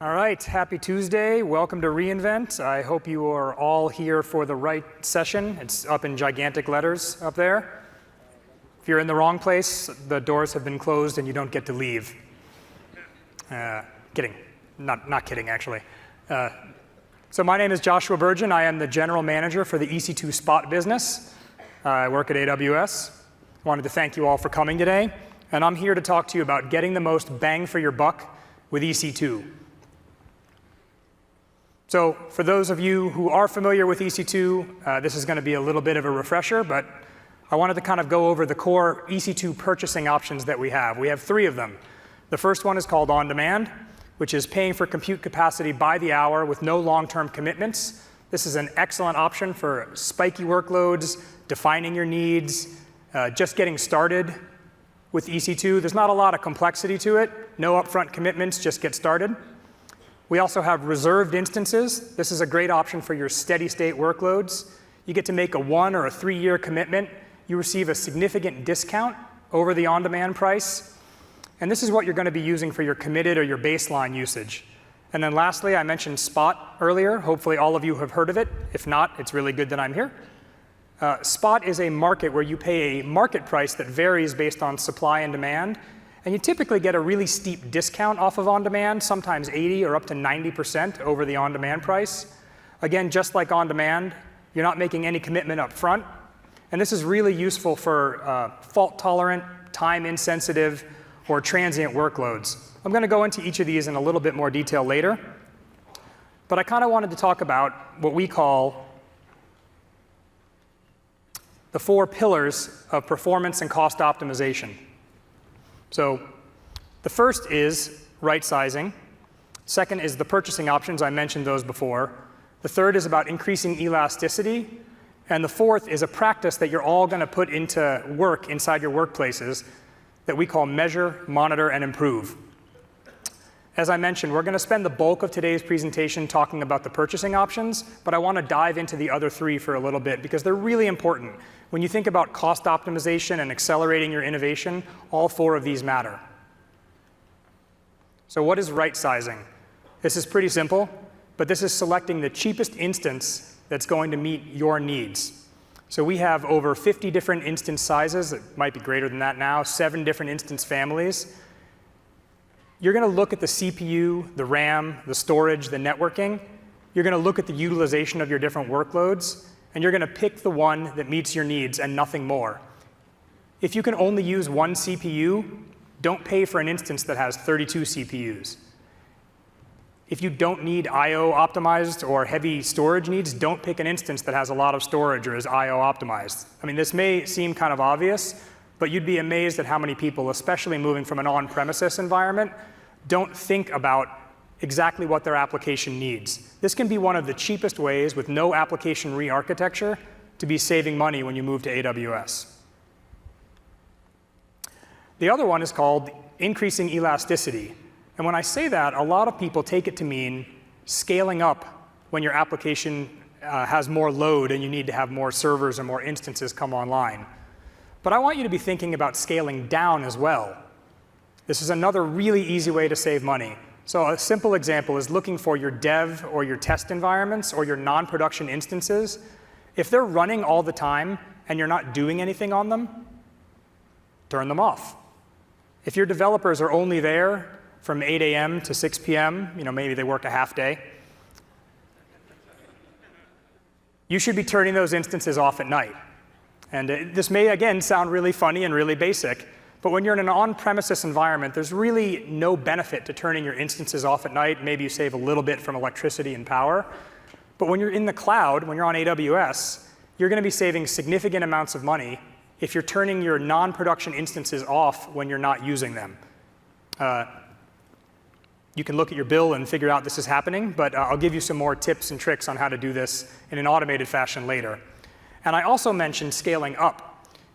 All right, happy Tuesday. Welcome to reInvent. I hope you are all here for the right session. It's up in gigantic letters up there. If you're in the wrong place, the doors have been closed and you don't get to leave. Kidding. Not kidding, actually. So my name is Joshua Burgeon. I am the general manager for the EC2 Spot business. I work at AWS. I wanted to thank you all for coming today. And I'm here to talk to you about getting the most bang for your buck with EC2. So for those of you who are familiar with EC2, this is going to be a little bit of a refresher, but I wanted to kind of go over the core EC2 purchasing options that we have. We have 3 of them. The first one is called On Demand, which is paying for compute capacity by the hour with no long-term commitments. This is an excellent option for spiky workloads, defining your needs, just getting started with EC2. There's not a lot of complexity to it. No upfront commitments, just get started. We also have reserved instances. This is a great option for your steady state workloads. You get to make a 1 or a 3-year commitment. You receive a significant discount over the on-demand price. And this is what you're going to be using for your committed or your baseline usage. And then lastly, I mentioned Spot earlier. Hopefully all of you have heard of it. If not, it's really good that I'm here. Spot is a market where you pay a market price that varies based on supply and demand. And you typically get a really steep discount off of on-demand, sometimes 80 or up to 90% over the on-demand price. Again, just like on-demand, you're not making any commitment up front. And this is really useful for fault-tolerant, time-insensitive, or transient workloads. I'm going to go into each of these in a little bit more detail later. But I kind of wanted to talk about what we call the 4 pillars of performance and cost optimization. So the first is right sizing. Second is the purchasing options. I mentioned those before. The third is about increasing elasticity. And the fourth is a practice that you're all going to put into work inside your workplaces that we call measure, monitor, and improve. As I mentioned, we're going to spend the bulk of today's presentation talking about the purchasing options, but I want to dive into the other 3 for a little bit because they're really important. When you think about cost optimization and accelerating your innovation, all 4 of these matter. So what is right sizing? This is pretty simple, but this is selecting the cheapest instance that's going to meet your needs. So we have over 50 different instance sizes. It might be greater than that now, 7 different instance families. You're going to look at the CPU, the RAM, the storage, the networking. You're going to look at the utilization of your different workloads, and you're going to pick the one that meets your needs and nothing more. If you can only use 1 CPU, don't pay for an instance that has 32 CPUs. If you don't need I/O optimized or heavy storage needs, don't pick an instance that has a lot of storage or is I/O optimized. I mean, this may seem kind of obvious, but you'd be amazed at how many people, especially moving from an on-premises environment, don't think about exactly what their application needs. This can be one of the cheapest ways with no application re-architecture to be saving money when you move to AWS. The other one is called increasing elasticity. And when I say that, a lot of people take it to mean scaling up when your application has more load and you need to have more servers or more instances come online. But I want you to be thinking about scaling down as well. This is another really easy way to save money. So a simple example is looking for your dev or your test environments or your non-production instances. If they're running all the time and you're not doing anything on them, turn them off. If your developers are only there from 8 a.m. to 6 p.m., maybe they work a half day, you should be turning those instances off at night. And this may, again, sound really funny and really basic, but when you're in an on-premises environment, there's really no benefit to turning your instances off at night. Maybe you save a little bit from electricity and power. But when you're in the cloud, when you're on AWS, you're going to be saving significant amounts of money if you're turning your non-production instances off when you're not using them. You can look at your bill and figure out this is happening, but I'll give you some more tips and tricks on how to do this in an automated fashion later. And I also mentioned scaling up.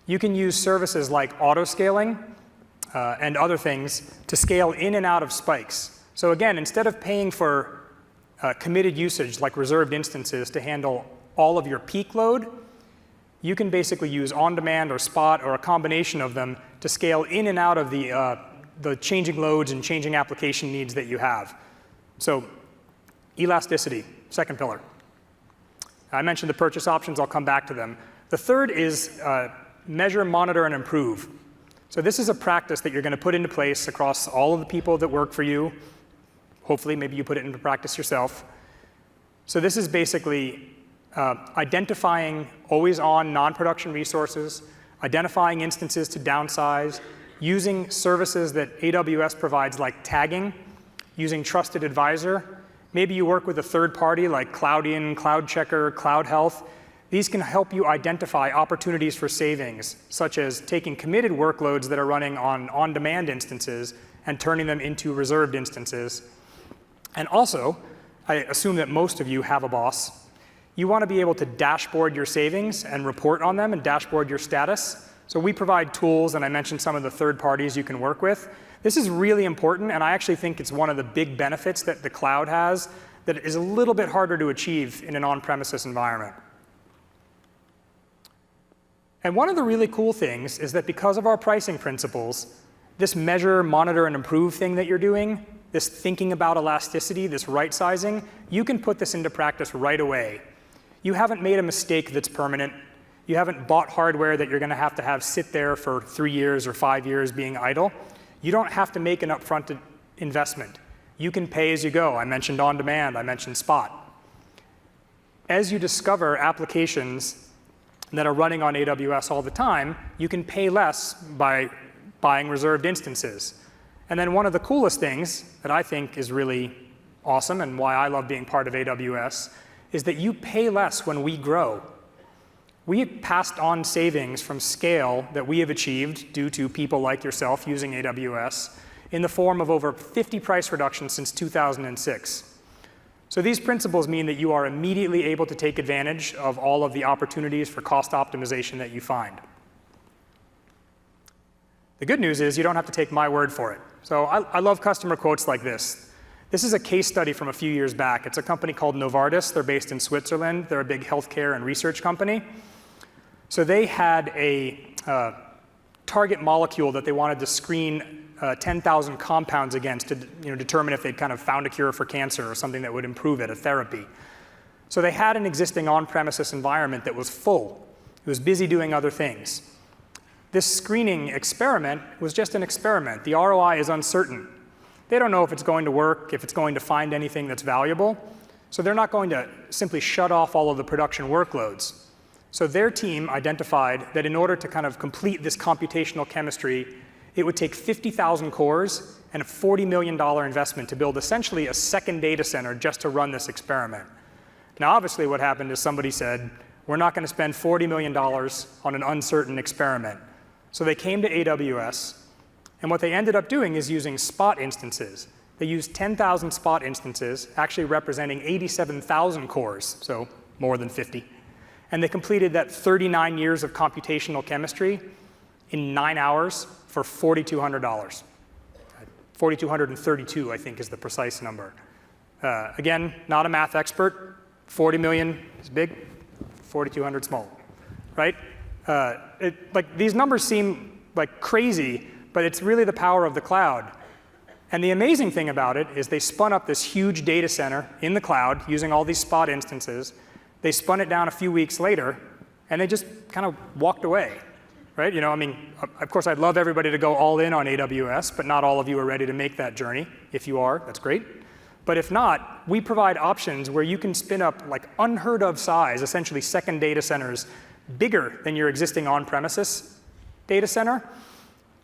You can use services like auto-scaling and other things to scale in and out of spikes. So again, instead of paying for committed usage like reserved instances to handle all of your peak load, you can basically use on-demand or Spot or a combination of them to scale in and out of the changing loads and changing application needs that you have. So elasticity, second pillar. I mentioned the purchase options. I'll come back to them. The third is measure, monitor, and improve. So this is a practice that you're going to put into place across all of the people that work for you. Hopefully, maybe you put it into practice yourself. So this is basically identifying always-on non-production resources, identifying instances to downsize, using services that AWS provides like tagging, using Trusted Advisor. Maybe you work with a third party like Cloudian, CloudCheckr, CloudHealth. These can help you identify opportunities for savings, such as taking committed workloads that are running on on-demand instances and turning them into reserved instances. And also, I assume that most of you have a boss. You want to be able to dashboard your savings and report on them and dashboard your status. So we provide tools, and I mentioned some of the third parties you can work with. This is really important, and I actually think it's one of the big benefits that the cloud has that is a little bit harder to achieve in an on-premises environment. And one of the really cool things is that because of our pricing principles, this measure, monitor, and improve thing that you're doing, this thinking about elasticity, this right sizing, you can put this into practice right away. You haven't made a mistake that's permanent. You haven't bought hardware that you're going to have sit there for 3 years or 5 years being idle. You don't have to make an upfront investment. You can pay as you go. I mentioned on-demand. I mentioned spot. As you discover applications that are running on AWS all the time, you can pay less by buying reserved instances. And then one of the coolest things that I think is really awesome and why I love being part of AWS is that you pay less when we grow. We have passed on savings from scale that we have achieved due to people like yourself using AWS in the form of over 50 price reductions since 2006. So these principles mean that you are immediately able to take advantage of all of the opportunities for cost optimization that you find. The good news is you don't have to take my word for it. So I love customer quotes like this. This is a case study from a few years back. It's a company called Novartis. They're based in Switzerland. They're a big healthcare and research company. So they had a target molecule that they wanted to screen 10,000 compounds against to determine if they'd kind of found a cure for cancer or something that would improve it, a therapy. So they had an existing on-premises environment that was full. It was busy doing other things. This screening experiment was just an experiment. The ROI is uncertain. They don't know if it's going to work, if it's going to find anything that's valuable. So they're not going to simply shut off all of the production workloads. So their team identified that in order to kind of complete this computational chemistry, it would take 50,000 cores and a $40 million investment to build essentially a second data center just to run this experiment. Now, obviously, what happened is somebody said, we're not going to spend $40 million on an uncertain experiment. So they came to AWS, and what they ended up doing is using spot instances. They used 10,000 spot instances, actually representing 87,000 cores, so more than 50. And they completed that 39 years of computational chemistry in 9 hours for $4,200. 4,232, I think, is the precise number. Again, not a math expert. 40 million is big, 4,200 small, right? These numbers seem like crazy, but it's really the power of the cloud. And the amazing thing about it is they spun up this huge data center in the cloud using all these spot instances. They spun it down a few weeks later, and they just kind of walked away, right? Of course, I'd love everybody to go all in on AWS, but not all of you are ready to make that journey. If you are, that's great. But if not, we provide options where you can spin up like unheard of size, essentially second data centers, bigger than your existing on-premises data center,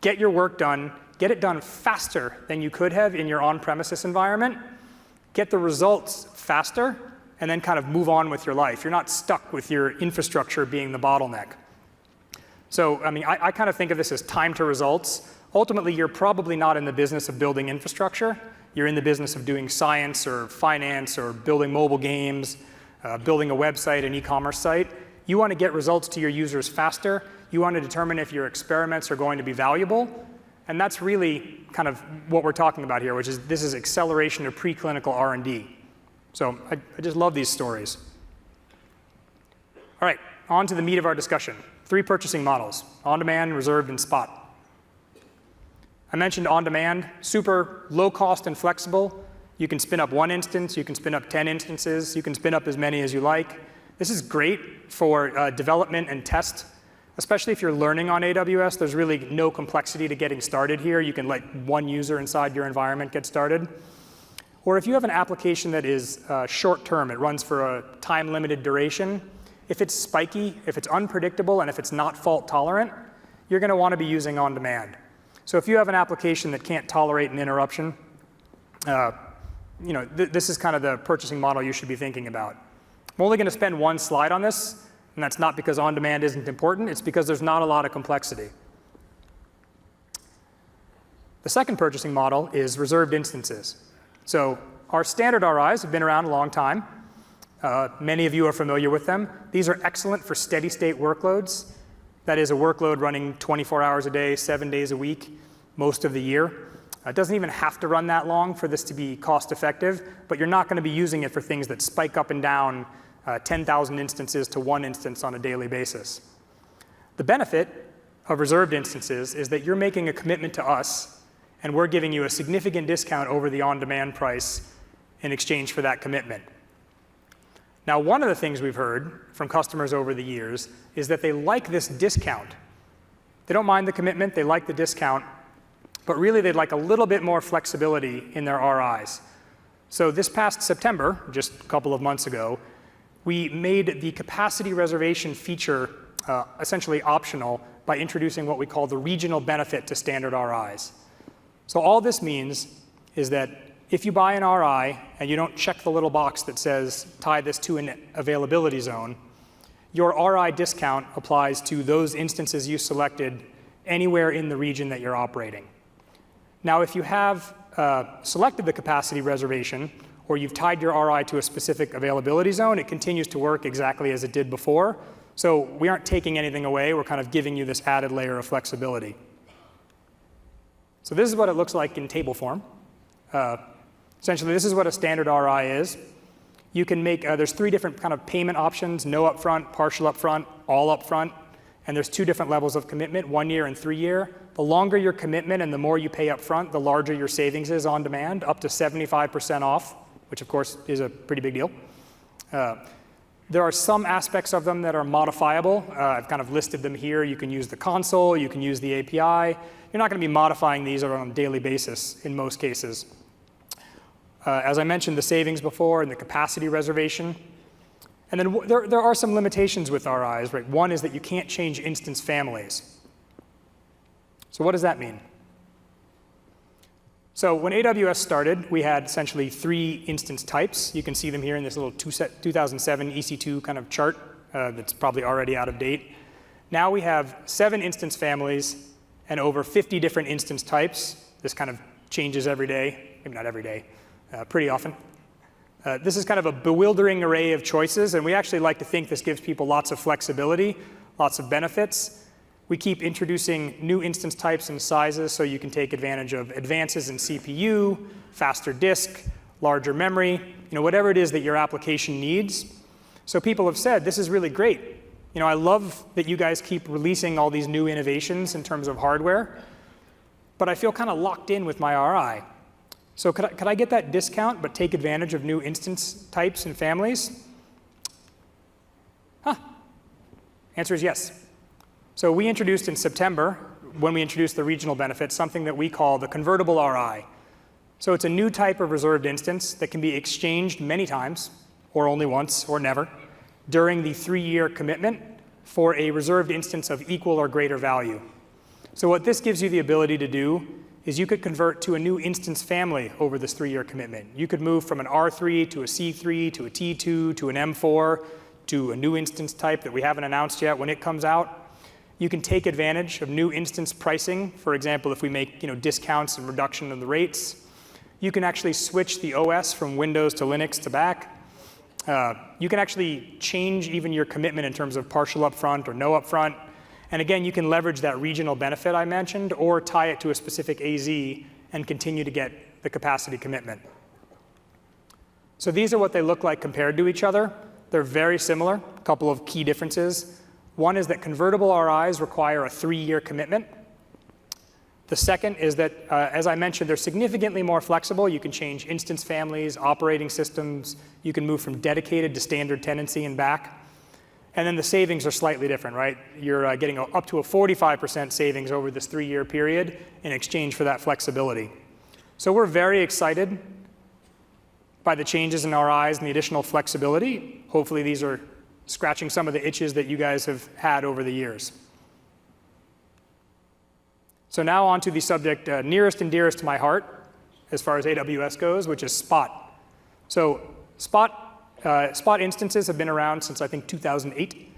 get your work done, get it done faster than you could have in your on-premises environment, get the results faster, and then kind of move on with your life. You're not stuck with your infrastructure being the bottleneck. So, I kind of think of this as time to results. Ultimately, you're probably not in the business of building infrastructure. You're in the business of doing science or finance or building mobile games, building a website, an e-commerce site. You want to get results to your users faster. You want to determine if your experiments are going to be valuable. And that's really kind of what we're talking about here, which is this is acceleration of preclinical R&D. So I just love these stories. All right, on to the meat of our discussion. 3 purchasing models, on-demand, reserved, and spot. I mentioned on-demand, super low cost and flexible. You can spin up one instance, you can spin up 10 instances, you can spin up as many as you like. This is great for development and test, especially if you're learning on AWS. There's really no complexity to getting started here. You can let one user inside your environment get started. Or if you have an application that is short-term, it runs for a time-limited duration, if it's spiky, if it's unpredictable, and if it's not fault-tolerant, you're going to want to be using on-demand. So if you have an application that can't tolerate an interruption, this is kind of the purchasing model you should be thinking about. I'm only going to spend one slide on this, and that's not because on-demand isn't important. It's because there's not a lot of complexity. The second purchasing model is reserved instances. So our standard RIs have been around a long time. Many of you are familiar with them. These are excellent for steady-state workloads. That is a workload running 24 hours a day, 7 days a week, most of the year. It doesn't even have to run that long for this to be cost-effective, but you're not going to be using it for things that spike up and down 10,000 instances to one instance on a daily basis. The benefit of reserved instances is that you're making a commitment to us, and we're giving you a significant discount over the on-demand price in exchange for that commitment. Now, one of the things we've heard from customers over the years is that they like this discount. They don't mind the commitment, they like the discount, but really they'd like a little bit more flexibility in their RIs. So this past September, just a couple of months ago, we made the capacity reservation feature essentially optional by introducing what we call the regional benefit to standard RIs. So all this means is that if you buy an RI and you don't check the little box that says tie this to an availability zone, your RI discount applies to those instances you selected anywhere in the region that you're operating. Now, if you have selected the capacity reservation or you've tied your RI to a specific availability zone, it continues to work exactly as it did before. So we aren't taking anything away. We're kind of giving you this added layer of flexibility. So this is what it looks like in table form. Essentially, this is what a standard RI is. You can make, there's 3 different kind of payment options: no upfront, partial upfront, all upfront. And there's 2 different levels of commitment, 1 year and 3 year. The longer your commitment and the more you pay upfront, the larger your savings is on demand, up to 75% off, which of course is a pretty big deal. There are some aspects of them that are modifiable. I've kind of listed them here. You can use the console, you can use the API. You're not going to be modifying these on a daily basis in most cases. As I mentioned, the savings before and the capacity reservation. And then there are some limitations with RIs, right? One is that you can't change instance families. So what does that mean? So when AWS started, we had essentially 3 instance types. You can see them here in this little 2007 EC2 kind of chart that's probably already out of date. Now we have 7 instance families and over 50 different instance types. This kind of changes every day, maybe not every day, pretty often. This is kind of a bewildering array of choices, and we actually like to think this gives people lots of flexibility, lots of benefits. We keep introducing new instance types and sizes so you can take advantage of advances in CPU, faster disk, larger memory, whatever it is that your application needs. So people have said, this is really great. I love that you guys keep releasing all these new innovations in terms of hardware, but I feel kind of locked in with my RI. So could I get that discount but take advantage of new instance types and families? Answer is yes. So we introduced in September, when we introduced the regional benefit, something that we call the Convertible RI. So it's a new type of reserved instance that can be exchanged many times, or only once, or never, during the 3-year commitment for a reserved instance of equal or greater value. So what this gives you the ability to do is you could convert to a new instance family over this 3-year commitment. You could move from an R3 to a C3 to a T2 to an M4 to a new instance type that we haven't announced yet when it comes out. You can take advantage of new instance pricing. For example, if we make discounts and reduction in the rates. You can actually switch the OS from Windows to Linux to back. You can actually change even your commitment in terms of partial upfront or no upfront. And again, you can leverage that regional benefit I mentioned or tie it to a specific AZ and continue to get the capacity commitment. So these are what they look like compared to each other. They're very similar, a couple of key differences. One is that convertible RIs require a 3-year commitment. The second is that, as I mentioned, they're significantly more flexible. You can change instance families, operating systems. You can move from dedicated to standard tenancy and back. And then the savings are slightly different, right? You're getting up to a 45% savings over this 3-year period in exchange for that flexibility. So we're very excited by the changes in RIs and the additional flexibility. Hopefully these are scratching some of the itches that you guys have had over the years. So now on to the subject nearest and dearest to my heart as far as AWS goes, which is Spot. So Spot instances have been around since, I think, 2008.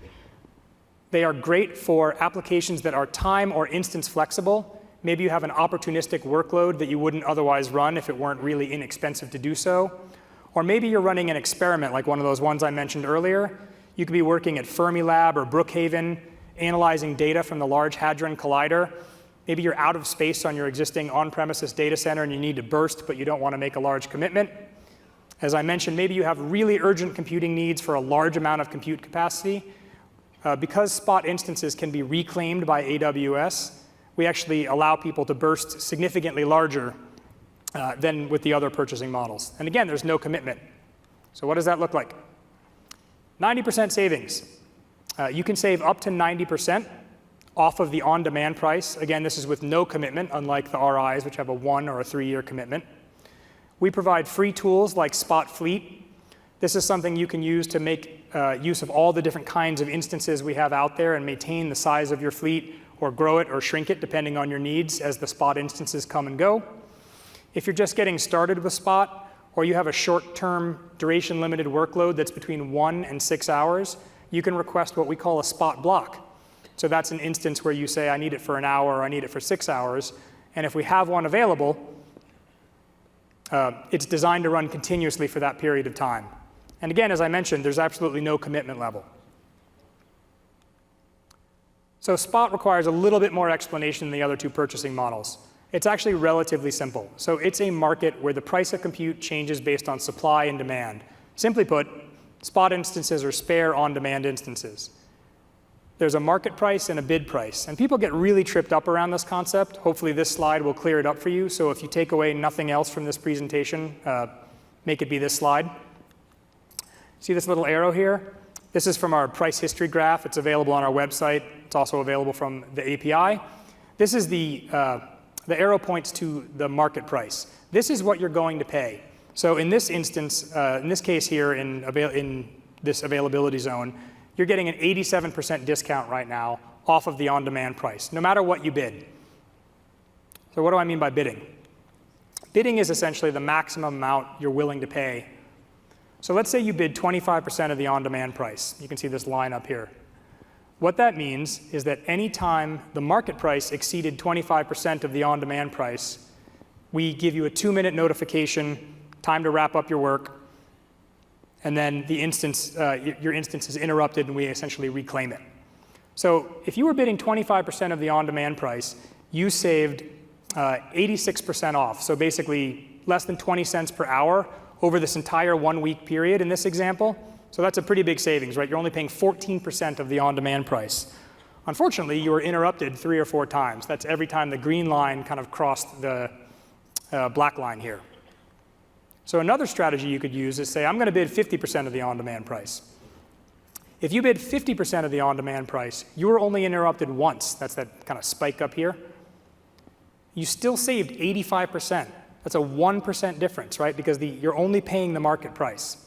They are great for applications that are time or instance flexible. Maybe you have an opportunistic workload that you wouldn't otherwise run if it weren't really inexpensive to do so. Or maybe you're running an experiment like one of those ones I mentioned earlier. You could be working at Fermilab or Brookhaven, analyzing data from the Large Hadron Collider. Maybe you're out of space on your existing on-premises data center and you need to burst, but you don't want to make a large commitment. As I mentioned, maybe you have really urgent computing needs for a large amount of compute capacity. Because Spot instances can be reclaimed by AWS, we actually allow people to burst significantly larger than with the other purchasing models. And again, there's no commitment. So what does that look like? 90% savings. You can save up to 90% off of the on-demand price. Again, this is with no commitment, unlike the RIs, which have a 1 or a 3-year commitment. We provide free tools like Spot Fleet. This is something you can use to make use of all the different kinds of instances we have out there and maintain the size of your fleet or grow it or shrink it depending on your needs as the Spot instances come and go. If you're just getting started with Spot or you have a short-term duration limited workload that's between 1 and 6 hours, you can request what we call a Spot block. So that's an instance where you say, I need it for an hour or I need it for 6 hours. And if we have one available, it's designed to run continuously for that period of time. And again, as I mentioned, there's absolutely no commitment level. So Spot requires a little bit more explanation than the other two purchasing models. It's actually relatively simple. So it's a market where the price of compute changes based on supply and demand. Simply put, Spot instances are spare on-demand instances. There's a market price and a bid price. And people get really tripped up around this concept. Hopefully this slide will clear it up for you. So if you take away nothing else from this presentation, make it be this slide. See this little arrow here? This is from our price history graph. It's available on our website. It's also available from the API. This is the arrow points to the market price. This is what you're going to pay. So in this instance, in this case here, in this availability zone, you're getting an 87% discount right now off of the on-demand price, no matter what you bid. So what do I mean by bidding? Bidding is essentially the maximum amount you're willing to pay. So let's say you bid 25% of the on-demand price. You can see this line up here. What that means is that any time the market price exceeded 25% of the on-demand price, we give you a 2-minute notification, time to wrap up your work, and then the instance, your instance is interrupted and we essentially reclaim it. So if you were bidding 25% of the on-demand price, you saved 86% off. So basically less than 20 cents per hour over this entire 1-week period in this example. So that's a pretty big savings, right? You're only paying 14% of the on-demand price. Unfortunately, you were interrupted 3 or 4 times. That's every time the green line kind of crossed the black line here. So another strategy you could use is say, I'm going to bid 50% of the on-demand price. If you bid 50% of the on-demand price, you were only interrupted once. That's that kind of spike up here. You still saved 85%. That's a 1% difference, right? Because you're only paying the market price.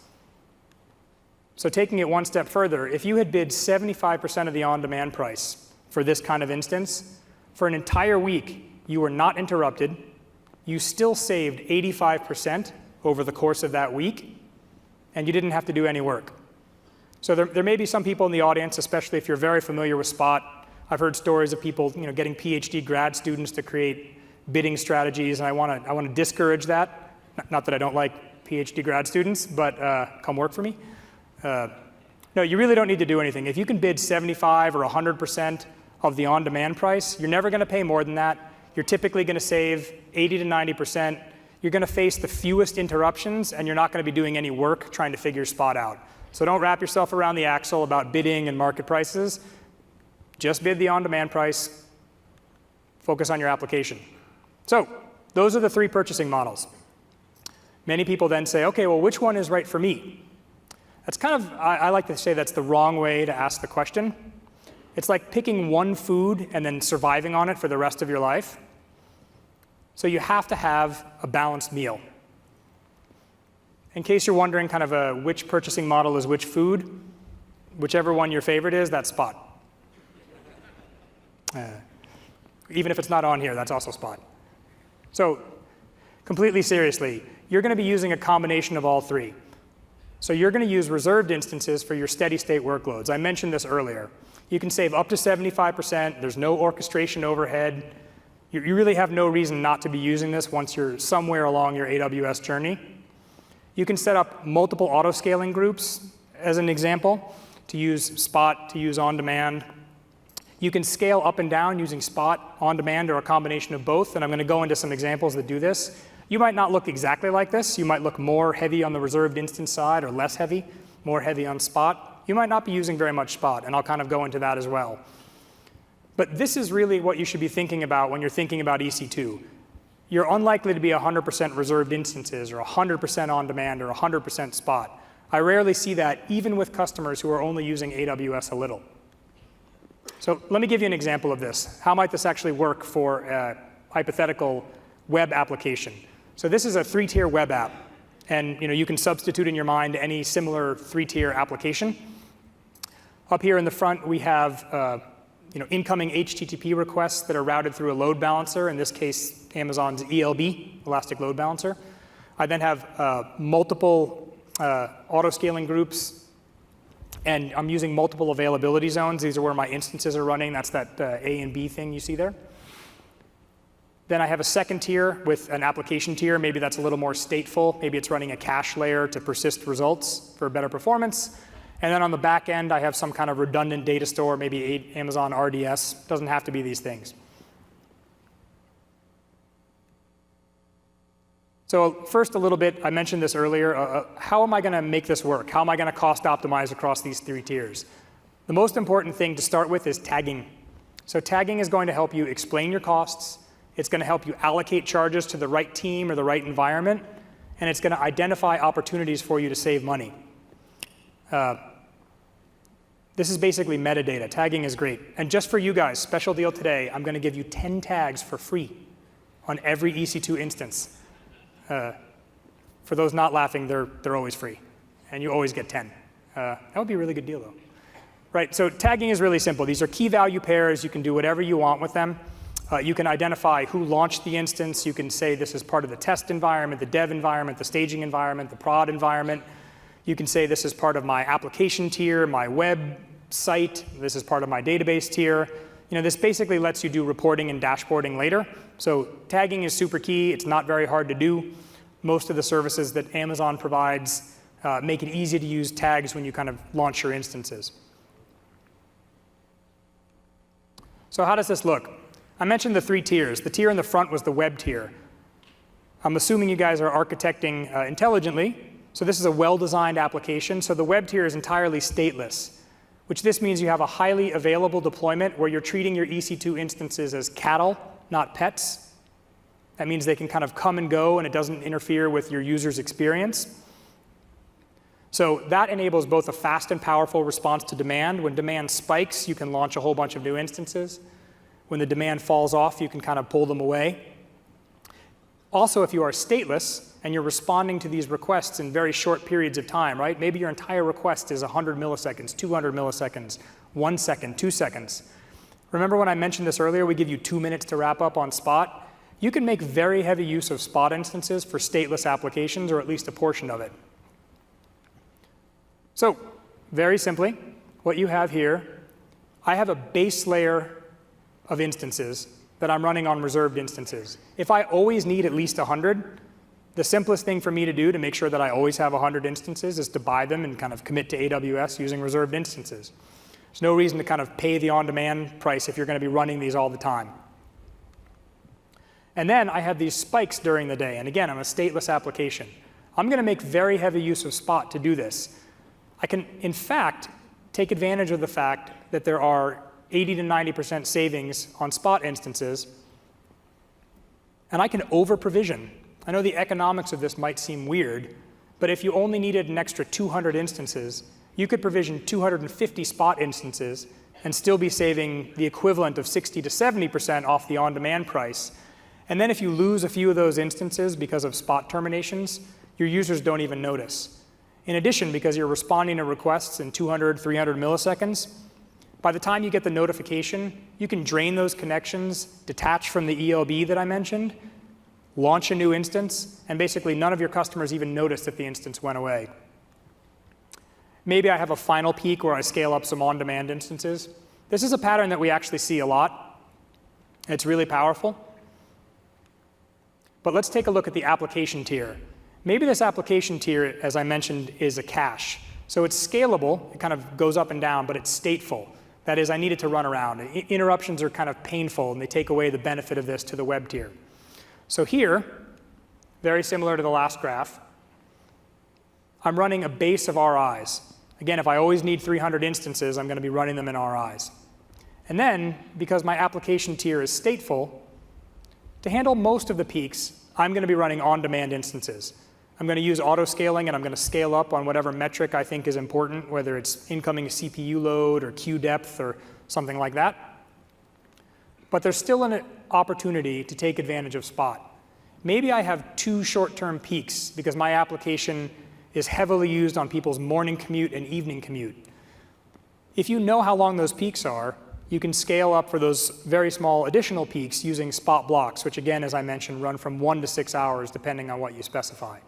So taking it one step further, if you had bid 75% of the on-demand price for this kind of instance, for an entire week, you were not interrupted. You still saved 85% over the course of that week, and you didn't have to do any work. So there may be some people in the audience, especially if you're very familiar with Spot. I've heard stories of people getting PhD grad students to create bidding strategies, and I want to discourage that. Not that I don't like PhD grad students, but come work for me. No, you really don't need to do anything. If you can bid 75 or 100% of the on-demand price, you're never going to pay more than that. You're typically going to save 80 to 90%. You're going to face the fewest interruptions, and you're not going to be doing any work trying to figure Spot out. So don't wrap yourself around the axle about bidding and market prices. Just bid the on-demand price focus on your application. So those are the three purchasing models. Many people then say, okay, well, which one is right for me? That's kind of, I like to say that's the wrong way to ask the question. It's like picking one food and then surviving on it for the rest of your life. So you have to have a balanced meal. In case you're wondering kind of which purchasing model is which food, whichever one your favorite is, that's Spot. Even if it's not on here, that's also Spot. So completely seriously, you're going to be using a combination of all three. So you're going to use reserved instances for your steady state workloads. I mentioned this earlier. You can save up to 75%. There's no orchestration overhead. You really have no reason not to be using this once you're somewhere along your AWS journey. You can set up multiple auto-scaling groups, as an example, to use Spot, to use on-demand. You can scale up and down using Spot, on-demand, or a combination of both, and I'm going to go into some examples that do this. You might not look exactly like this. You might look more heavy on the reserved instance side or less heavy, more heavy on Spot. You might not be using very much Spot, and I'll kind of go into that as well. But this is really what you should be thinking about when you're thinking about EC2. You're unlikely to be 100% reserved instances or 100% on-demand or 100% Spot. I rarely see that even with customers who are only using AWS a little. So let me give you an example of this. How might this actually work for a hypothetical web application? So this is a three-tier web app. And you can substitute in your mind any similar three-tier application. Up here in the front, we have incoming HTTP requests that are routed through a load balancer, in this case, Amazon's ELB, Elastic Load Balancer. I then have multiple auto-scaling groups, and I'm using multiple availability zones. These are where my instances are running. That's that A and B thing you see there. Then I have a second tier with an application tier. Maybe that's a little more stateful. Maybe it's running a cache layer to persist results for better performance. And then on the back end, I have some kind of redundant data store, maybe Amazon RDS. Doesn't have to be these things. So first, a little bit, I mentioned this earlier. How am I going to make this work? How am I going to cost optimize across these three tiers? The most important thing to start with is tagging. So tagging is going to help you explain your costs. It's going to help you allocate charges to the right team or the right environment. And it's going to identify opportunities for you to save money. This is basically metadata. Tagging is great. And just for you guys, special deal today, I'm going to give you 10 tags for free on every EC2 instance. For those not laughing, they're always free. And you always get 10. That would be a really good deal, though. Right, so tagging is really simple. These are key value pairs. You can do whatever you want with them. You can identify who launched the instance. You can say this is part of the test environment, the dev environment, the staging environment, the prod environment. You can say this is part of my application tier, my web site. This is part of my database tier. This basically lets you do reporting and dashboarding later. So tagging is super key. It's not very hard to do. Most of the services that Amazon provides make it easy to use tags when you kind of launch your instances. So how does this look? I mentioned the three tiers. The tier in the front was the web tier. I'm assuming you guys are architecting intelligently. So this is a well-designed application. So the web tier is entirely stateless, which this means you have a highly available deployment where you're treating your EC2 instances as cattle, not pets. That means they can kind of come and go, and it doesn't interfere with your user's experience. So that enables both a fast and powerful response to demand. When demand spikes, you can launch a whole bunch of new instances. When the demand falls off, you can kind of pull them away. Also, if you are stateless and you're responding to these requests in very short periods of time, right? Maybe your entire request is 100 milliseconds, 200 milliseconds, 1 second, 2 seconds. Remember when I mentioned this earlier, we give you 2 minutes to wrap up on Spot? You can make very heavy use of Spot instances for stateless applications, or at least a portion of it. So very simply, what you have here, I have a base layer of instances that I'm running on reserved instances. If I always need at least 100, the simplest thing for me to do to make sure that I always have 100 instances is to buy them and kind of commit to AWS using reserved instances. There's no reason to kind of pay the on-demand price if you're going to be running these all the time. And then I have these spikes during the day. And again, I'm a stateless application. I'm going to make very heavy use of Spot to do this. I can, in fact, take advantage of the fact that there are 80 to 90% savings on Spot instances And I can over-provision. I know the economics of this might seem weird, but if you only needed an extra 200 instances, you could provision 250 Spot instances and still be saving the equivalent of 60 to 70% off the on-demand price. And then if you lose a few of those instances because of Spot terminations, your users don't even notice. In addition, because you're responding to requests in 200, 300 milliseconds, by the time you get the notification, you can drain those connections, detach from the ELB that I mentioned, launch a new instance, and basically none of your customers even notice that the instance went away. Maybe I have a final peak where I scale up some on-demand instances. This is a pattern that we actually see a lot. It's really powerful. But let's take a look at the application tier. Maybe this application tier, as I mentioned, is a cache. So it's scalable. It kind of goes up and down, but it's stateful. That is, I need it to run around. Interruptions are kind of painful, and they take away the benefit of this to the web tier. So here, very similar to the last graph, I'm running a base of RIs. Again, if I always need 300 instances, I'm going to be running them in RIs. And then, because my application tier is stateful, to handle most of the peaks, I'm going to be running on-demand instances. I'm going to use auto-scaling, and I'm going to scale up on whatever metric I think is important, whether it's incoming CPU load or queue depth or something like that. But there's still an opportunity to take advantage of Spot. Maybe I have 2 short-term peaks because my application is heavily used on people's morning commute and evening commute. If you know how long those peaks are, you can scale up for those very small additional peaks using Spot blocks, which again, as I mentioned, run from 1 to 6 hours depending on what you specify.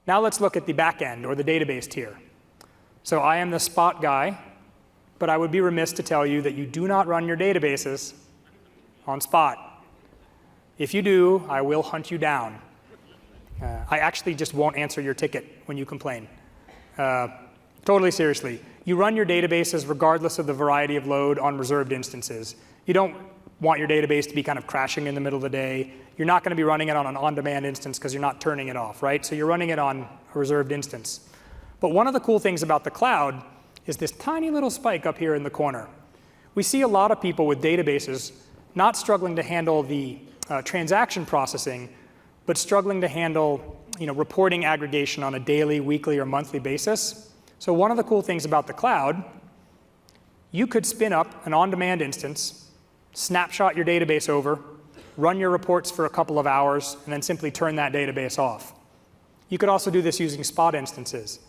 Now let's look at the back end, or the database tier. So I am the Spot guy, but I would be remiss to tell you that you do not run your databases on Spot. If you do, I will hunt you down. I actually just won't answer your ticket when you complain. Totally seriously. You run your databases regardless of the variety of load on reserved instances. You don't want your database to be kind of crashing in the middle of the day. You're not going to be running it on an on-demand instance because you're not turning it off, right? So you're running it on a reserved instance. But one of the cool things about the cloud is this tiny little spike up here in the corner. We see a lot of people with databases not struggling to handle the transaction processing, but struggling to handle reporting aggregation on a daily, weekly, or monthly basis. So one of the cool things about the cloud, you could spin up an on-demand instance, snapshot your database over, run your reports for a couple of hours, and then simply turn that database off. You could also do this using Spot instances.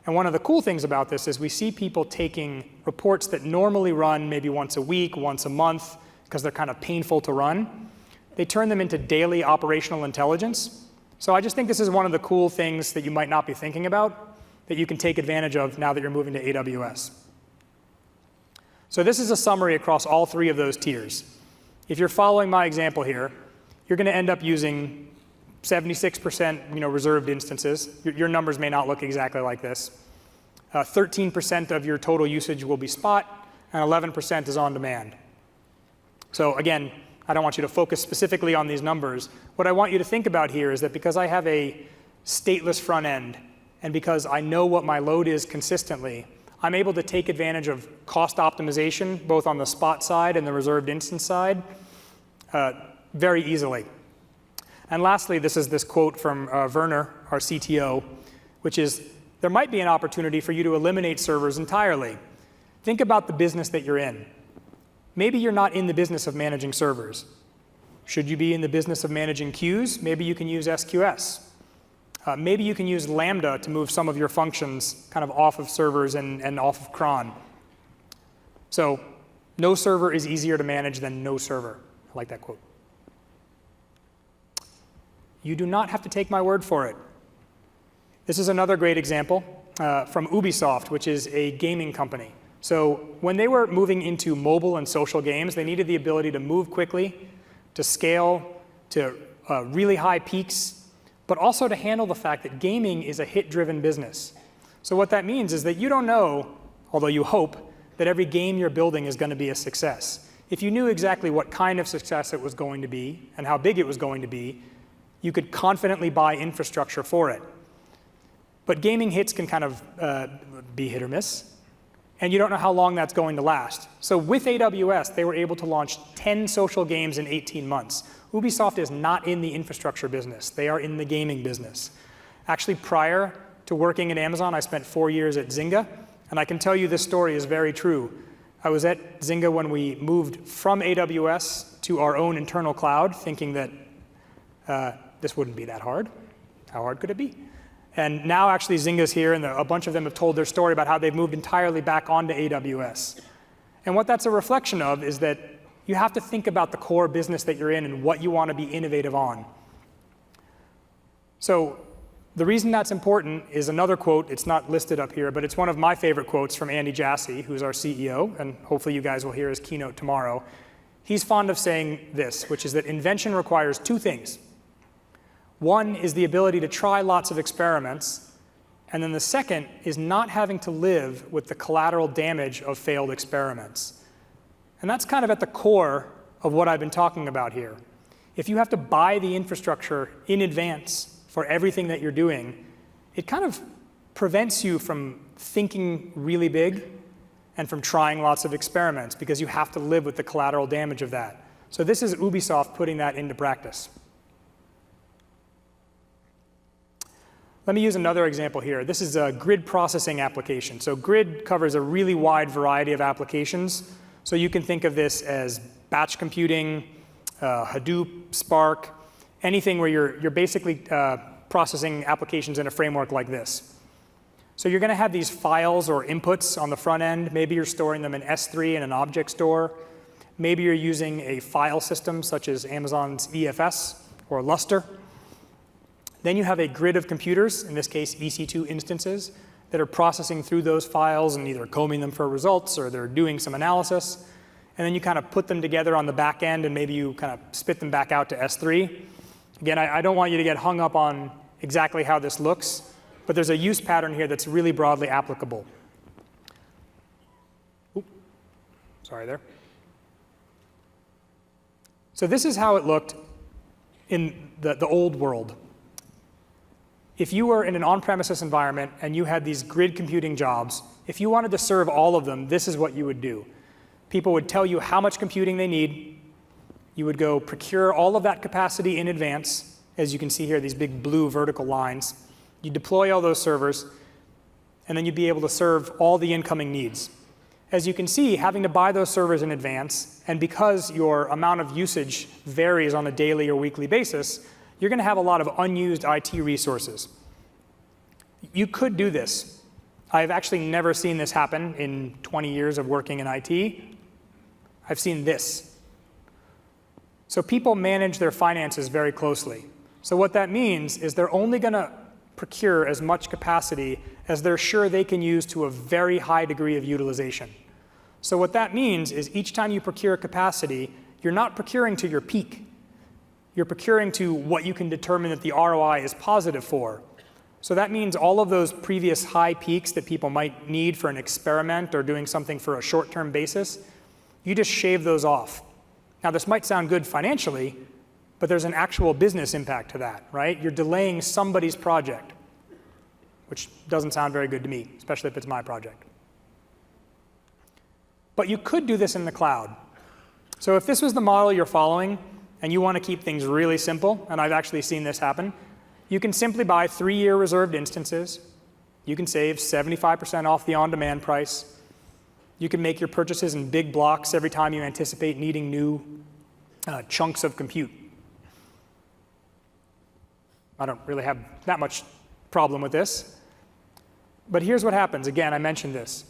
And one of the cool things about this is we see people taking reports that normally run maybe once a week, once a month, because they're kind of painful to run. They turn them into daily operational intelligence. So I just think this is one of the cool things that you might not be thinking about that you can take advantage of now that you're moving to AWS. So this is a summary across all 3 of those tiers. If you're following my example here, you're going to end up using 76% reserved instances. Your numbers may not look exactly like this. 13% of your total usage will be Spot, and 11% is on demand. So again, I don't want you to focus specifically on these numbers. What I want you to think about here is that because I have a stateless front end, and because I know what my load is consistently, I'm able to take advantage of cost optimization, both on the Spot side and the reserved instance side, very easily. And lastly, this is this quote from Werner, our CTO, which is, there might be an opportunity for you to eliminate servers entirely. Think about the business that you're in. Maybe you're not in the business of managing servers. Should you be in the business of managing queues? Maybe you can use SQS. Maybe you can use Lambda to move some of your functions kind of off of servers and off of cron. So no server is easier to manage than no server. I like that quote. You do not have to take my word for it. This is another great example from Ubisoft, which is a gaming company. So when they were moving into mobile and social games, they needed the ability to move quickly, to scale to really high peaks, but also to handle the fact that gaming is a hit-driven business. So what that means is that you don't know, although you hope, that every game you're building is going to be a success. If you knew exactly what kind of success it was going to be and how big it was going to be, you could confidently buy infrastructure for it. But gaming hits can kind of be hit or miss. and you don't know how long that's going to last. So with AWS, they were able to launch 10 social games in 18 months. Ubisoft is not in the infrastructure business. They are in the gaming business. Actually, prior to working at Amazon, I spent 4 years at Zynga, and I can tell you this story is very true. I was at Zynga when we moved from AWS to our own internal cloud, thinking that this wouldn't be that hard. How hard could it be? And now actually Zynga's here, and a bunch of them have told their story about how they've moved entirely back onto AWS. And what that's a reflection of is that you have to think about the core business that you're in and what you want to be innovative on. So the reason that's important is another quote. It's not listed up here, but it's one of my favorite quotes from Andy Jassy, who's our CEO, and hopefully you guys will hear his keynote tomorrow. He's fond of saying this, which is that invention requires two things. One is the ability to try lots of experiments, and then the second is not having to live with the collateral damage of failed experiments. And that's kind of at the core of what I've been talking about here. If you have to buy the infrastructure in advance for everything that you're doing, it kind of prevents you from thinking really big and from trying lots of experiments because you have to live with the collateral damage of that. So this is Ubisoft putting that into practice. Let me use another example here. This is a grid processing application. So grid covers a really wide variety of applications. So you can think of this as batch computing, Hadoop, Spark, anything where you're basically processing applications in a framework like this. So you're going to have these files or inputs on the front end. Maybe you're storing them in S3 in an object store. Maybe you're using a file system such as Amazon's EFS or Lustre. Then you have a grid of computers, in this case EC2 instances, that are processing through those files and either combing them for results or they're doing some analysis. And then you kind of put them together on the back end and maybe you kind of spit them back out to S3. Again, I don't want you to get hung up on exactly how this looks, but there's a use pattern here that's really broadly applicable. Oops, sorry there. So this is how it looked in the old world. If you were in an on-premises environment and you had these grid computing jobs, if you wanted to serve all of them, this is what you would do. People would tell you how much computing they need. You would go procure all of that capacity in advance. As you can see here, these big blue vertical lines. You deploy all those servers, and then you'd be able to serve all the incoming needs. As you can see, having to buy those servers in advance, and because your amount of usage varies on a daily or weekly basis, you're going to have a lot of unused IT resources. You could do this. I've actually never seen this happen in 20 years of working in IT. I've seen this. So people manage their finances very closely. So what that means is they're only going to procure as much capacity as they're sure they can use to a very high degree of utilization. So what that means is each time you procure capacity, you're not procuring to your peak. You're procuring to what you can determine that the ROI is positive for. So that means all of those previous high peaks that people might need for an experiment or doing something for a short-term basis, you just shave those off. Now, this might sound good financially, but there's an actual business impact to that, right? You're delaying somebody's project, which doesn't sound very good to me, especially if it's my project. But you could do this in the cloud. So if this was the model you're following, and you want to keep things really simple, and I've actually seen this happen, you can simply buy 3-year reserved instances. You can save 75% off the on-demand price. You can make your purchases in big blocks every time you anticipate needing new chunks of compute. I don't really have that much problem with this. But here's what happens. Again, I mentioned this.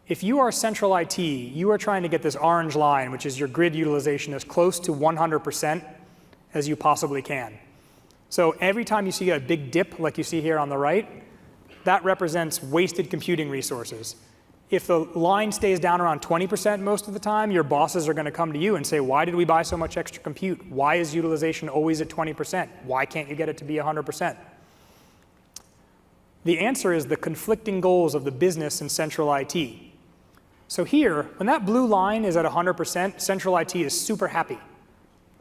If you are central IT, you are trying to get this orange line, which is your grid utilization, as close to 100% as you possibly can. So every time you see a big dip, like you see here on the right, that represents wasted computing resources. If the line stays down around 20% most of the time, your bosses are going to come to you and say, why did we buy so much extra compute? Why is utilization always at 20%? Why can't you get it to be 100%? The answer is the conflicting goals of the business and central IT. So here, when that blue line is at 100%, central IT is super happy.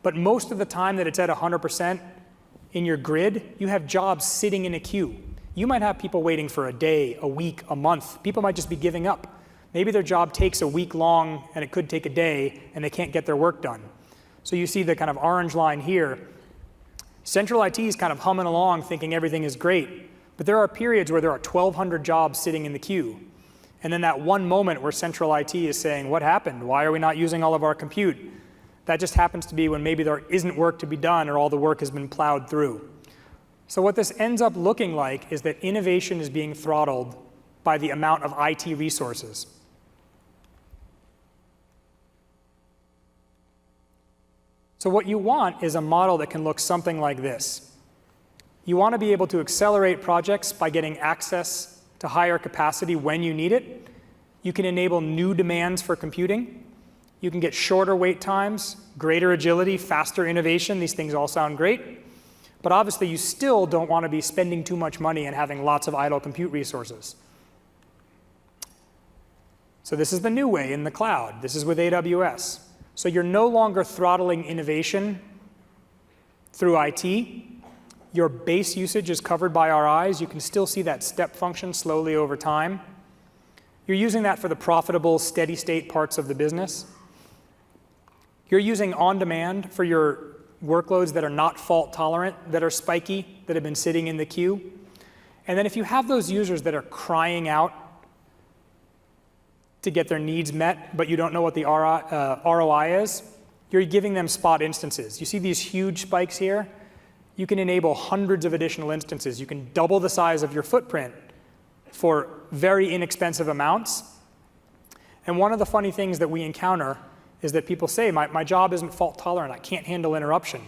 But most of the time that it's at 100% in your grid, you have jobs sitting in a queue. You might have people waiting for a day, a week, a month. People might just be giving up. Maybe their job takes a week long and it could take a day and they can't get their work done. So you see the kind of orange line here. Central IT is kind of humming along thinking everything is great, but there are periods where there are 1,200 jobs sitting in the queue. And then that one moment where central IT is saying, what happened? Why are we not using all of our compute? That just happens to be when maybe there isn't work to be done or all the work has been plowed through. So what this ends up looking like is that innovation is being throttled by the amount of IT resources. So what you want is a model that can look something like this. You want to be able to accelerate projects by getting access to higher capacity when you need it. You can enable new demands for computing. You can get shorter wait times, greater agility, faster innovation. These things all sound great. But obviously, you still don't want to be spending too much money and having lots of idle compute resources. So this is the new way in the cloud. This is with AWS. So you're no longer throttling innovation through IT. Your base usage is covered by our eyes. You can still see that step function slowly over time. You're using that for the profitable, steady state parts of the business. You're using on-demand for your workloads that are not fault tolerant, that are spiky, that have been sitting in the queue. And then if you have those users that are crying out to get their needs met, but you don't know what the ROI is, you're giving them spot instances. You see these huge spikes here? You can enable hundreds of additional instances. You can double the size of your footprint for very inexpensive amounts. And one of the funny things that we encounter is that people say, my job isn't fault tolerant, I can't handle interruption.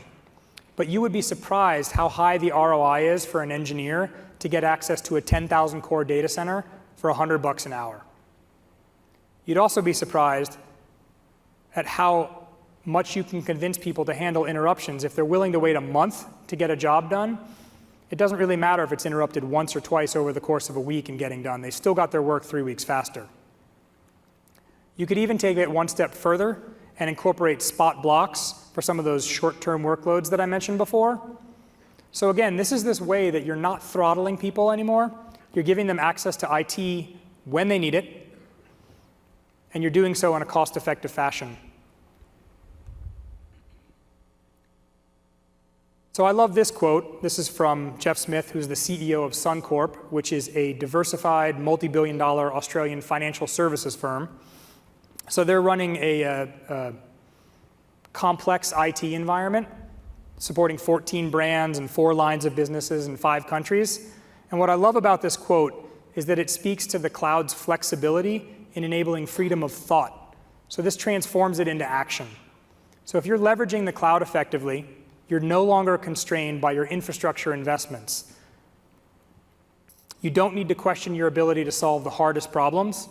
But you would be surprised how high the ROI is for an engineer to get access to a 10,000 core data center for $100 an hour. You'd also be surprised at how much you can convince people to handle interruptions. If they're willing to wait a month to get a job done, it doesn't really matter if it's interrupted once or twice over the course of a week and getting done. They still got their work 3 weeks faster. You could even take it one step further and incorporate spot blocks for some of those short-term workloads that I mentioned before. So again, this is this way that you're not throttling people anymore. You're giving them access to IT when they need it, and you're doing so in a cost-effective fashion. So I love this quote. This is from Jeff Smith, who's the CEO of Suncorp, which is a diversified, multi-billion-dollar Australian financial services firm. So they're running a complex IT environment, supporting 14 brands and 4 lines of businesses in 5 countries. And what I love about this quote is that it speaks to the cloud's flexibility in enabling freedom of thought. So this transforms it into action. So if you're leveraging the cloud effectively, you're no longer constrained by your infrastructure investments. You don't need to question your ability to solve the hardest problems.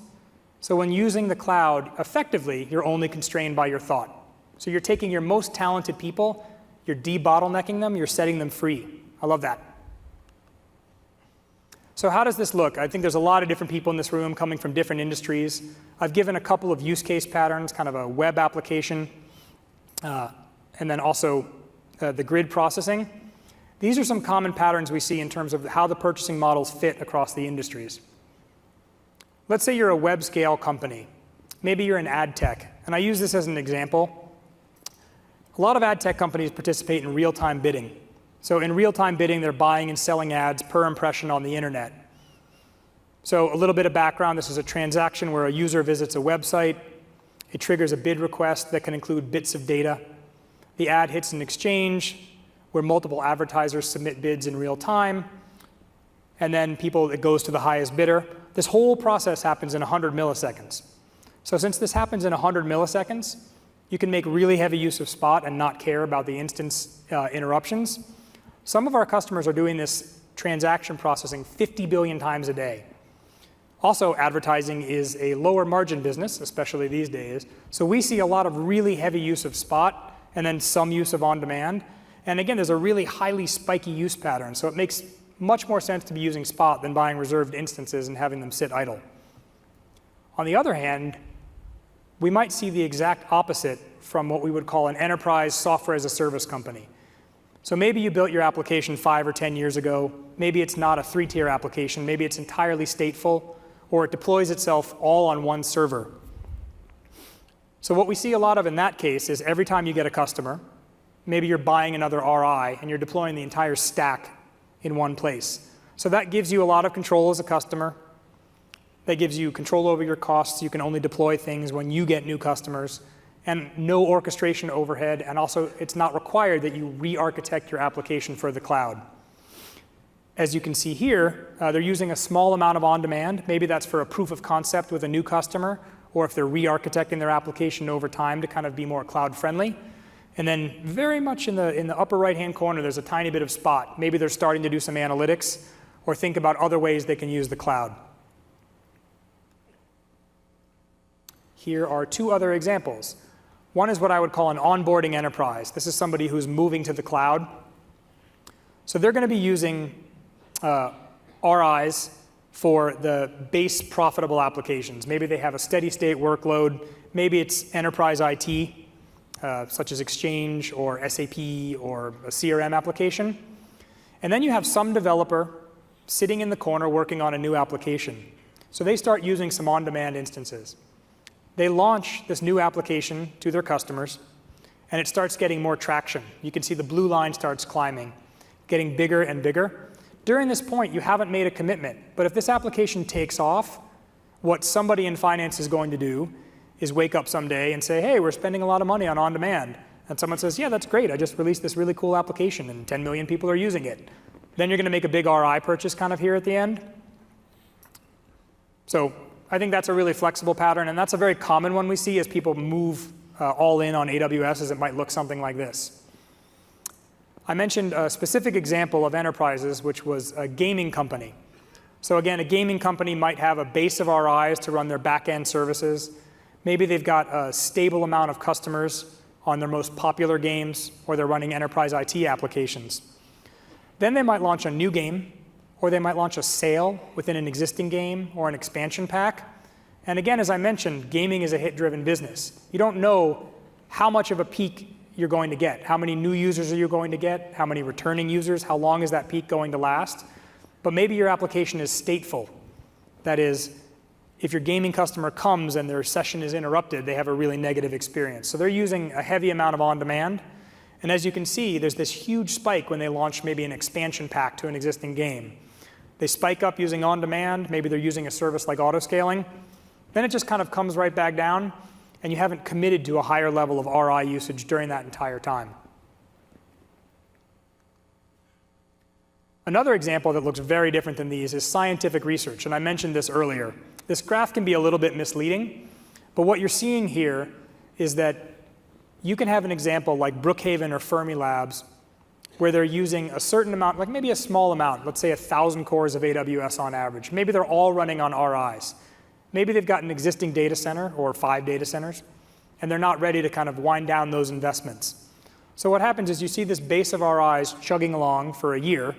So when using the cloud effectively, you're only constrained by your thought. So you're taking your most talented people, you're de-bottlenecking them, you're setting them free. I love that. So how does this look? I think there's a lot of different people in this room coming from different industries. I've given a couple of use case patterns, kind of a web application, and then also the grid processing. These are some common patterns we see in terms of how the purchasing models fit across the industries. Let's say you're a web scale company. Maybe you're an ad tech, and I use this as an example. A lot of ad tech companies participate in real-time bidding. So in real-time bidding, they're buying and selling ads per impression on the internet. So a little bit of background, this is a transaction where a user visits a website. It triggers a bid request that can include bits of data. The ad hits an exchange where multiple advertisers submit bids in real time. And then it goes to the highest bidder. This whole process happens in 100 milliseconds. So since this happens in 100 milliseconds, you can make really heavy use of Spot and not care about the instance interruptions. Some of our customers are doing this transaction processing 50 billion times a day. Also, advertising is a lower margin business, especially these days. So we see a lot of really heavy use of Spot and then some use of on-demand. And again, there's a really highly spiky use pattern. So it makes much more sense to be using Spot than buying reserved instances and having them sit idle. On the other hand, we might see the exact opposite from what we would call an enterprise software as a service company. So maybe you built your application 5 or 10 years ago. Maybe it's not a 3-tier application. Maybe it's entirely stateful, or it deploys itself all on one server. So what we see a lot of in that case is every time you get a customer, maybe you're buying another RI and you're deploying the entire stack in one place. So that gives you a lot of control as a customer. That gives you control over your costs. You can only deploy things when you get new customers, and no orchestration overhead. And also, it's not required that you re-architect your application for the cloud. As you can see here, they're using a small amount of on-demand. Maybe that's for a proof of concept with a new customer, or if they're re-architecting their application over time to kind of be more cloud-friendly. And then very much in the upper right-hand corner, there's a tiny bit of Spot. Maybe they're starting to do some analytics or think about other ways they can use the cloud. Here are two other examples. One is what I would call an onboarding enterprise. This is somebody who's moving to the cloud. So they're going to be using RIs for the base profitable applications. Maybe they have a steady state workload. Maybe it's enterprise IT, such as Exchange or SAP or a CRM application. And then you have some developer sitting in the corner working on a new application. So they start using some on-demand instances. They launch this new application to their customers, and it starts getting more traction. You can see the blue line starts climbing, getting bigger and bigger. During this point, you haven't made a commitment. But if this application takes off, what somebody in finance is going to do is wake up someday and say, hey, we're spending a lot of money on on-demand. And someone says, yeah, that's great. I just released this really cool application, and 10 million people are using it. Then you're going to make a big RI purchase kind of here at the end. So I think that's a really flexible pattern, and that's a very common one we see as people move all in on AWS, as it might look something like this. I mentioned a specific example of enterprises, which was a gaming company. So again, a gaming company might have a base of RIs to run their back-end services. Maybe they've got a stable amount of customers on their most popular games, or they're running enterprise IT applications. Then they might launch a new game, or they might launch a sale within an existing game or an expansion pack. And again, as I mentioned, gaming is a hit-driven business. You don't know how much of a peak you're going to get. How many new users are you going to get? How many returning users? How long is that peak going to last? But maybe your application is stateful. That is, if your gaming customer comes and their session is interrupted, they have a really negative experience. So they're using a heavy amount of on-demand. And as you can see, there's this huge spike when they launch maybe an expansion pack to an existing game. They spike up using on-demand. Maybe they're using a service like autoscaling. Then it just kind of comes right back down, and you haven't committed to a higher level of RI usage during that entire time. Another example that looks very different than these is scientific research, and I mentioned this earlier. This graph can be a little bit misleading, but what you're seeing here is that you can have an example like Brookhaven or Fermilabs, where they're using a certain amount, like maybe a small amount, let's say 1,000 cores of AWS on average. Maybe they're all running on RIs. Maybe they've got an existing data center or 5 data centers, and they're not ready to kind of wind down those investments. So what happens is you see this base of RIs chugging along for a year,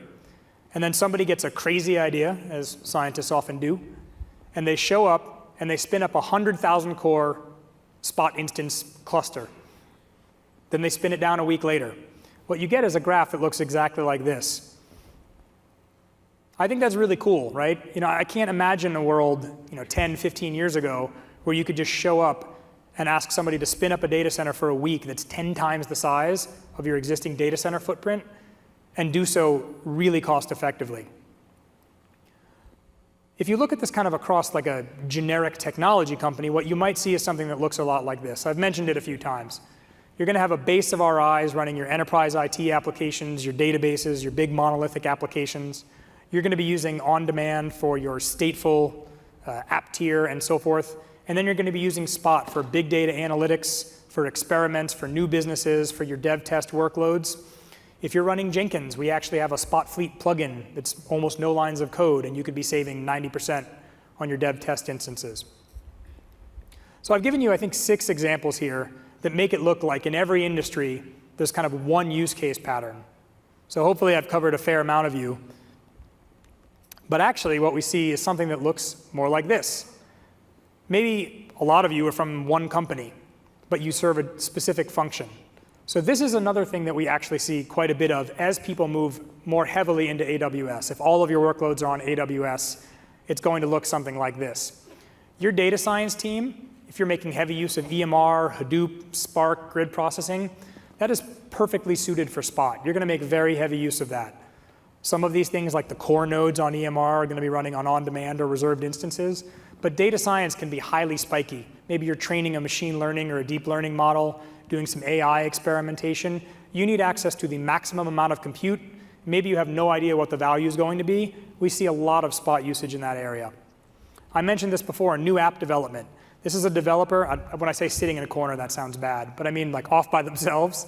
and then somebody gets a crazy idea, as scientists often do, and they show up and they spin up a 100,000 core Spot instance cluster. Then they spin it down a week later. What you get is a graph that looks exactly like this. I think that's really cool, right? I can't imagine a world 10, 15 years ago where you could just show up and ask somebody to spin up a data center for a week that's 10 times the size of your existing data center footprint and do so really cost effectively. If you look at this kind of across like a generic technology company, what you might see is something that looks a lot like this. I've mentioned it a few times. You're going to have a base of RIs running your enterprise IT applications, your databases, your big monolithic applications. You're going to be using on-demand for your stateful app tier and so forth. And then you're going to be using Spot for big data analytics, for experiments, for new businesses, for your dev test workloads. If you're running Jenkins, we actually have a Spot Fleet plugin that's almost no lines of code, and you could be saving 90% on your dev test instances. So I've given you, I think, 6 examples here that make it look like in every industry there's kind of one use case pattern. So hopefully I've covered a fair amount of you. But actually what we see is something that looks more like this. Maybe a lot of you are from one company, but you serve a specific function. So this is another thing that we actually see quite a bit of as people move more heavily into AWS. If all of your workloads are on AWS, it's going to look something like this. Your data science team, if you're making heavy use of EMR, Hadoop, Spark, grid processing, that is perfectly suited for Spot. You're going to make very heavy use of that. Some of these things, like the core nodes on EMR, are going to be running on on-demand or reserved instances. But data science can be highly spiky. Maybe you're training a machine learning or a deep learning model, doing some AI experimentation. You need access to the maximum amount of compute. Maybe you have no idea what the value is going to be. We see a lot of Spot usage in that area. I mentioned this before, new app development. This is a developer. When I say sitting in a corner, that sounds bad. But I mean like off by themselves.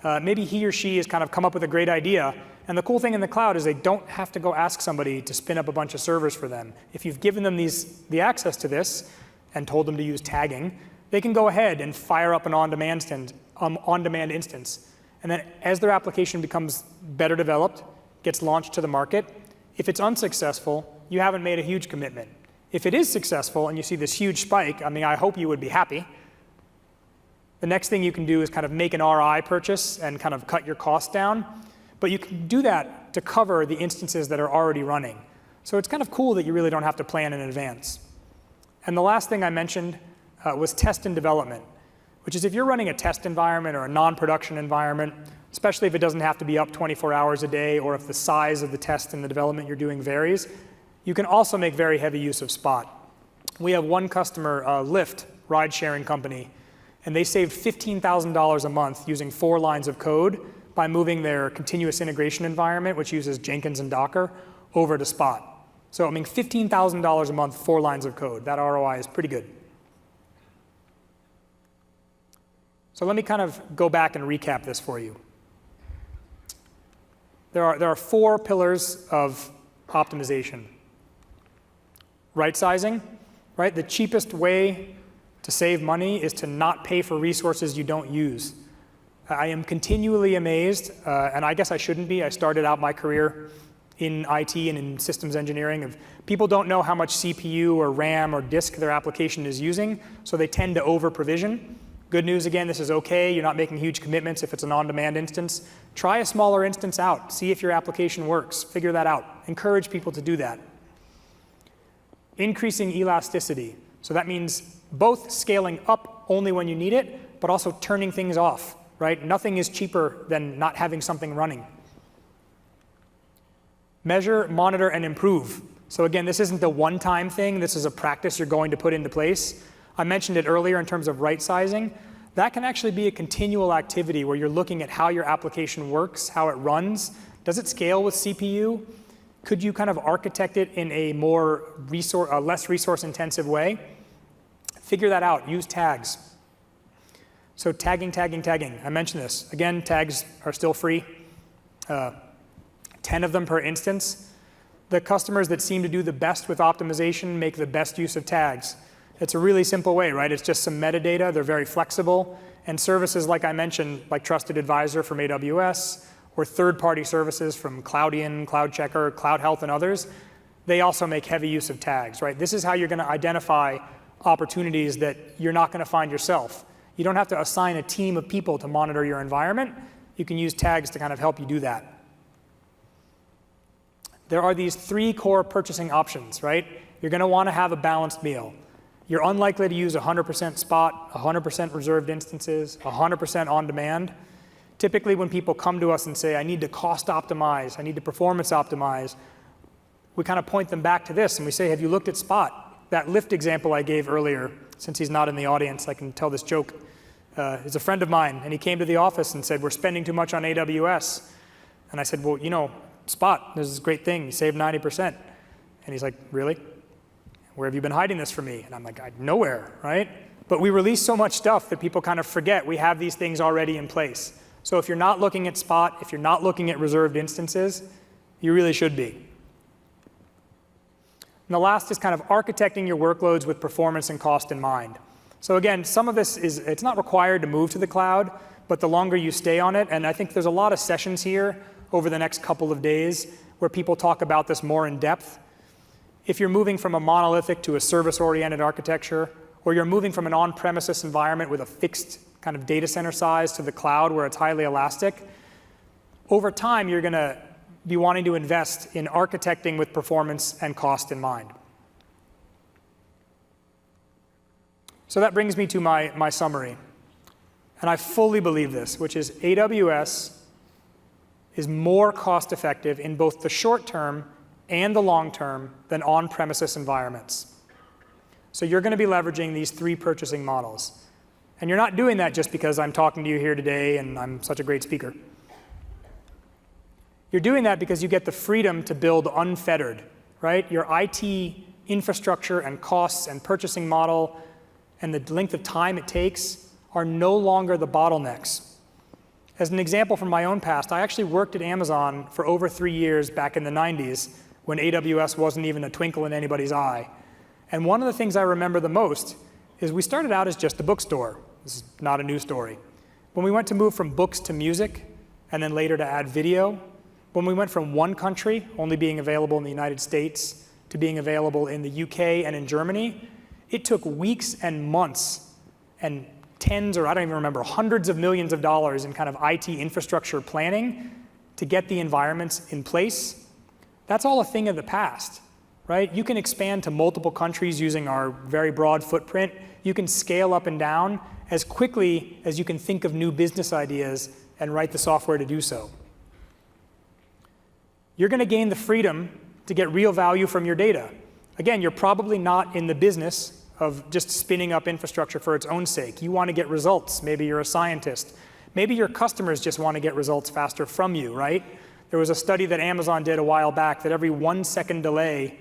Maybe he or she has kind of come up with a great idea. And the cool thing in the cloud is they don't have to go ask somebody to spin up a bunch of servers for them. If you've given them the access to this and told them to use tagging, they can go ahead and fire up an on-demand instance. And then as their application becomes better developed, gets launched to the market, if it's unsuccessful, you haven't made a huge commitment. If it is successful and you see this huge spike, I mean, I hope you would be happy. The next thing you can do is kind of make an RI purchase and kind of cut your costs down. But you can do that to cover the instances that are already running. So it's kind of cool that you really don't have to plan in advance. And the last thing I mentioned was test and development, which is if you're running a test environment or a non-production environment, especially if it doesn't have to be up 24 hours a day or if the size of the test and the development you're doing varies, you can also make very heavy use of Spot. We have one customer, Lyft, ride-sharing company, and they saved $15,000 a month using 4 lines of code by moving their continuous integration environment, which uses Jenkins and Docker, over to Spot. So I mean, $15,000 a month, 4 lines of code. That ROI is pretty good. So let me kind of go back and recap this for you. There are 4 pillars of optimization. Right sizing, right? The cheapest way to save money is to not pay for resources you don't use. I am continually amazed, and I guess I shouldn't be. I started out my career in IT and in systems engineering. Of people don't know how much CPU or RAM or disk their application is using, so they tend to over-provision. Good news, again, this is okay. You're not making huge commitments if it's an on-demand instance. Try a smaller instance out. See if your application works. Figure that out. Encourage people to do that. Increasing elasticity. So that means both scaling up only when you need it, but also turning things off. Right? Nothing is cheaper than not having something running. Measure, monitor, and improve. So again, this isn't a one-time thing. This is a practice you're going to put into place. I mentioned it earlier in terms of right sizing. That can actually be a continual activity where you're looking at how your application works, how it runs. Does it scale with CPU? Could you kind of architect it in a more less resource-intensive way? Figure that out. Use tags. So tagging. I mentioned this. Again, tags are still free. 10 of them per instance. The customers that seem to do the best with optimization make the best use of tags. It's a really simple way, right? It's just some metadata. They're very flexible. And services, like I mentioned, like Trusted Advisor from AWS, or third-party services from Cloudian, CloudCheckr, Cloud Health, and others, they also make heavy use of tags, right? This is how you're going to identify opportunities that you're not going to find yourself. You don't have to assign a team of people to monitor your environment. You can use tags to kind of help you do that. There are these 3 core purchasing options, right? You're going to want to have a balanced meal. You're unlikely to use 100% Spot, 100% reserved instances, 100% on demand. Typically, when people come to us and say, I need to cost optimize, I need to performance optimize, we kind of point them back to this and we say, have you looked at Spot? That Lyft example I gave earlier, since he's not in the audience, I can tell this joke, is a friend of mine, and he came to the office and said, we're spending too much on AWS. And I said, well, you know, Spot, there's this great thing, you save 90%. And he's like, really? Where have you been hiding this from me? And I'm like, nowhere, right? But we release so much stuff that people kind of forget we have these things already in place. So if you're not looking at Spot, if you're not looking at reserved instances, you really should be. And the last is kind of architecting your workloads with performance and cost in mind. So again, some of this it's not required to move to the cloud, but the longer you stay on it, and I think there's a lot of sessions here over the next couple of days where people talk about this more in depth. If you're moving from a monolithic to a service-oriented architecture, or you're moving from an on-premises environment with a fixed kind of data center size to the cloud where it's highly elastic, over time you're going to be wanting to invest in architecting with performance and cost in mind. So that brings me to my summary. And I fully believe this, which is AWS is more cost effective in both the short term and the long term than on-premises environments. So you're going to be leveraging these 3 purchasing models. And you're not doing that just because I'm talking to you here today and I'm such a great speaker. You're doing that because you get the freedom to build unfettered, right? Your IT infrastructure and costs and purchasing model and the length of time it takes are no longer the bottlenecks. As an example from my own past, I actually worked at Amazon for over 3 years back in the 90s when AWS wasn't even a twinkle in anybody's eye. And one of the things I remember the most is we started out as just a bookstore. This is not a new story. When we went to move from books to music, and then later to add video, when we went from one country, only being available in the United States, to being available in the UK and in Germany, it took weeks and months and tens, or I don't even remember, hundreds of millions of dollars in kind of IT infrastructure planning to get the environments in place. That's all a thing of the past, right? You can expand to multiple countries using our very broad footprint. You can scale up and down as quickly as you can think of new business ideas and write the software to do so. You're going to gain the freedom to get real value from your data. Again, you're probably not in the business of just spinning up infrastructure for its own sake. You want to get results. Maybe you're a scientist. Maybe your customers just want to get results faster from you, right? There was a study that Amazon did a while back that every 1 second delay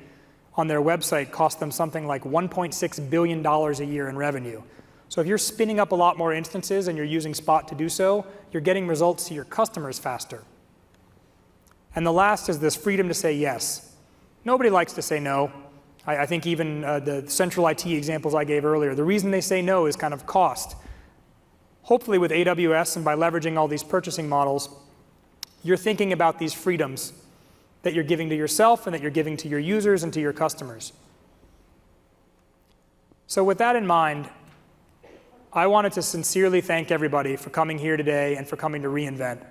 on their website cost them something like $1.6 billion a year in revenue. So if you're spinning up a lot more instances and you're using Spot to do so, you're getting results to your customers faster. And the last is this freedom to say yes. Nobody likes to say no. I think even the central IT examples I gave earlier, the reason they say no is kind of cost. Hopefully with AWS and by leveraging all these purchasing models, you're thinking about these freedoms that you're giving to yourself and that you're giving to your users and to your customers. So with that in mind, I wanted to sincerely thank everybody for coming here today and for coming to reInvent,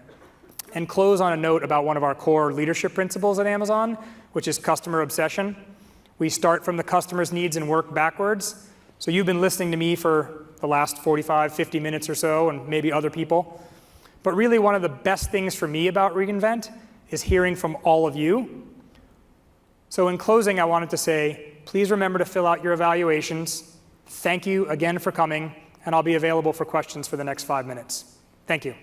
and close on a note about one of our core leadership principles at Amazon, which is customer obsession. We start from the customer's needs and work backwards. So you've been listening to me for the last 45, 50 minutes or so, and maybe other people. But really one of the best things for me about reInvent is hearing from all of you. So in closing, I wanted to say, please remember to fill out your evaluations. Thank you again for coming, and I'll be available for questions for the next 5 minutes. Thank you.